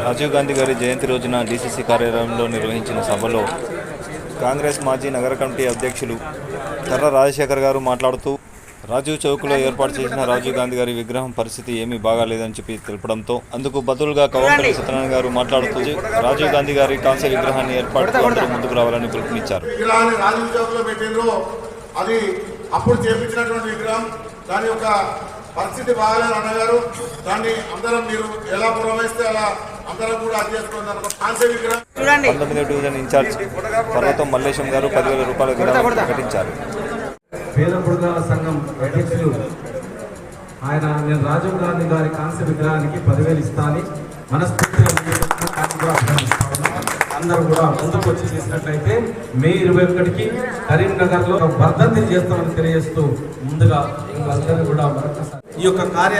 రాజీవ్ గాంధీ గారి జయంతి రోజున డీసీసీ కార్యాలయంలో నిర్వహించిన సభలో కాంగ్రెస్ మాజీ నగర కమిటీ అధ్యక్షులు కర్ర రాజశేఖర్ గారు మాట్లాడుతూ రాజీవ్ చౌక్లో ఏర్పాటు చేసిన రాజీవ్ గాంధీ గారి విగ్రహం పరిస్థితి ఏమీ బాగాలేదని చెప్పి తెలపడంతో అందుకు బదులుగా కవంపల్లి సత్యనారాయణ గారు మాట్లాడుతూ రాజీవ్ గాంధీ గారి కాంస్య విగ్రహాన్ని ఏర్పాటుకు అందరూ ముందుకు రావాలని పిలుపునిచ్చారు. అది అప్పుడు చేపించినటువంటి విగ్రహం, దాని యొక్క పరిస్థితి బాగాలేదు అన్నగారు. దాన్ని అందరం మీరు ఎలా పురమాయిస్తే అలా అందరం కూడా అది చేసుకుంటారు. కాంస్య విగ్రహం 19వ డివిజన్ ఇన్ఛార్జ్ పర్వతం మల్లేశం గారు 10,000 రూపాయల విరాళం ప్రకటించారు. పేద బుడగల సంఘం అధ్యక్షులు ఆయన నేను రాజీవ్ గాంధీ గారి కాంస్య విగ్రహానికి 10,000 ఇస్తాను మనస్ఫూర్తిగా అందరూ కూడా ముందుకు వచ్చి చేసినట్లయితే మే 21కి కరీంనగర్లో వర్ధంతి చేస్తామని తెలియజేస్తూ ముందుగా అందరూ కూడా ఈ యొక్క కార్య